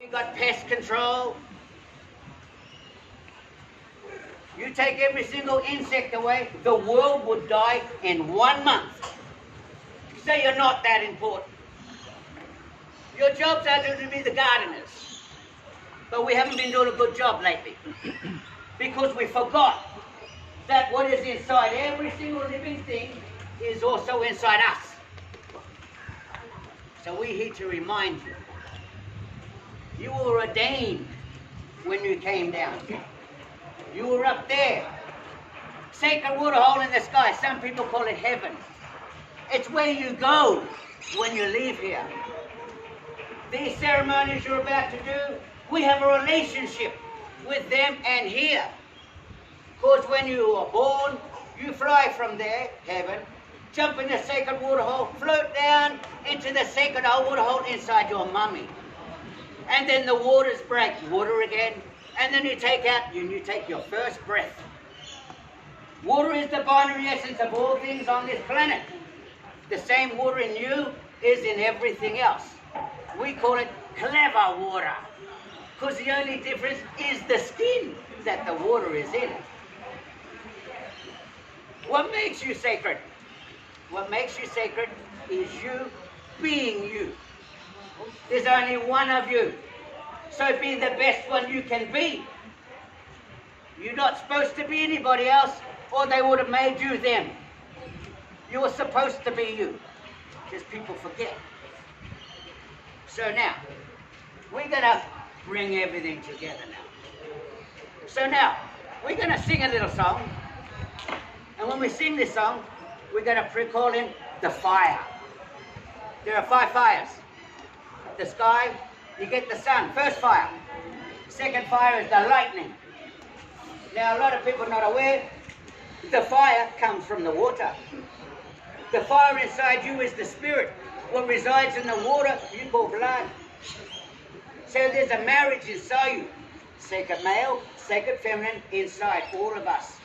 You got pest control. You take every single insect away, the world would die in 1 month. So you're not that important. Your jobs are to be the gardeners. But we haven't been doing a good job lately. Because we forgot that what is inside every single living thing is also inside us. So we're here to remind you. You were ordained when you came down here. You were up there. Sacred waterhole in the sky. Some people call it heaven. It's where you go when you leave here. These ceremonies you're about to do, we have a relationship with them and here. Because when you are born, you fly from there, heaven, jump in the sacred waterhole, float down into the sacred waterhole inside your mummy. And then the waters break, water again, and then you take out, you take your first breath. Water is the binary essence of all things on this planet. The same water in you is in everything else. We call it clever water, because the only difference is the skin that the water is in. What makes you sacred? What makes you sacred is you being you. There's only one of you. So be the best one you can be. You're not supposed to be anybody else, or they would have made you them. You were supposed to be you. Just people forget. So now, we're going to bring everything together now. So now, we're going to sing a little song. And when we sing this song, we're going to call in the fire. There are 5 fires. The sky, you get the sun, first fire. Second fire is the lightning. Now a lot of people are not aware, the fire comes from the water. The fire inside you is the spirit. What resides in the water, you call blood. So there's a marriage inside you. Sacred male, sacred feminine inside all of us.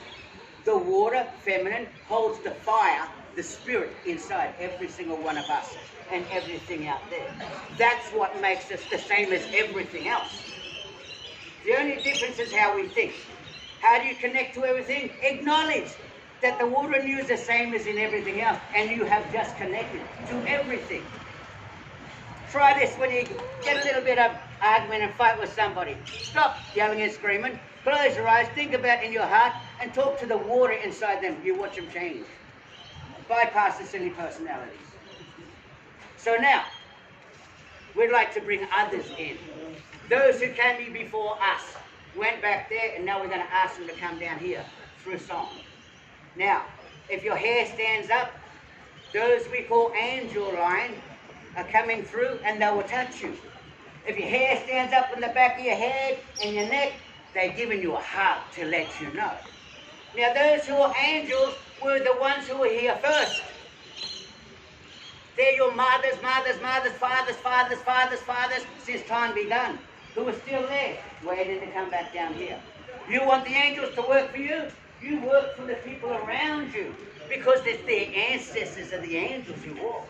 The water, feminine, holds the fire, the spirit inside every single one of us and everything out there. That's what makes us the same as everything else. The only difference is how we think. How do you connect to everything? Acknowledge that the water in you is the same as in everything else, and you have just connected to everything. Try this when you get a little bit of argument and fight with somebody. Stop yelling and screaming. Close your eyes, think about it in your heart, and talk to the water inside them. You watch them change. Bypass the silly personalities. So now, we'd like to bring others in. Those who came before us went back there, and now we're going to ask them to come down here through song. Now, if your hair stands up, those we call angel line are coming through, and they will touch you. If your hair stands up in the back of your head and your neck, they're giving you a hug to let you know. Now, those who are angels were the ones who were here first. They're your mothers, fathers, since time begun, who are still there, waiting to come back down here. You want the angels to work for you? You work for the people around you, because it's their ancestors of the angels who walk.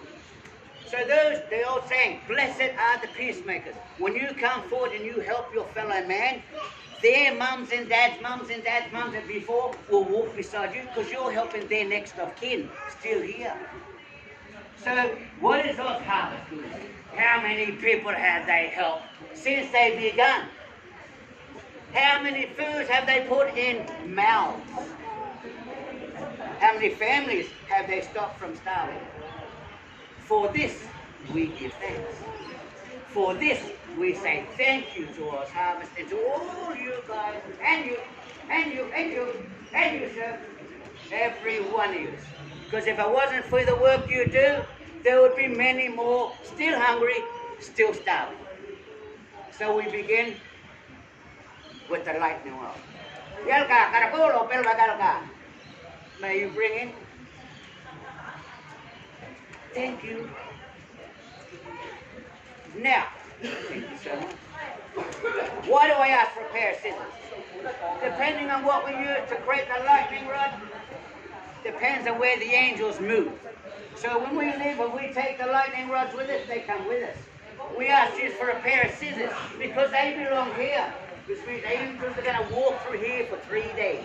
So those, they all saying, blessed are the peacemakers. When you come forward and you help your fellow man, their mums and dads mums and before will walk beside you, because you're helping their next of kin still here. So what is Oz Harvest doing? How many people have they helped since they begun? How many foods have they put in mouths? How many families have they stopped from starving? For this, we give thanks. For this, we say thank you to Oz Harvest and to all you guys, and you, sir, every one of you. Because if it wasn't for the work you do, there would be many more still hungry, still starving. So we begin with the lightning rod. Yelka, karakolo, pelva galka. May you bring in. Thank you. Now, thank you so much. Why do I ask for a pair of scissors? Depending on what we use to create the lightning rod, depends on where the angels move. So when we leave, when we take the lightning rods with us, they come with us. We asked you for a pair of scissors because they belong here. Because they're going to walk through here for 3 days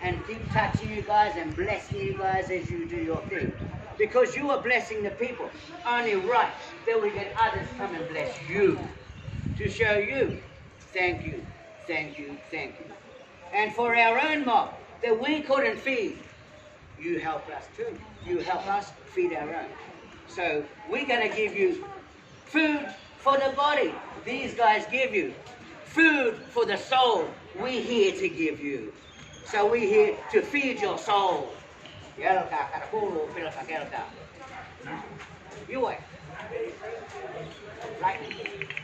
and keep touching you guys and blessing you guys as you do your thing. Because you are blessing the people. Only right that we get others come and bless you. To show you, thank you, thank you, thank you. And for our own mob that we couldn't feed, you help us too. You help us feed our own. So we're going to give you food for the body. These guys give you food for the soul. We're here to give you. So we're here to feed your soul. You wait. Right.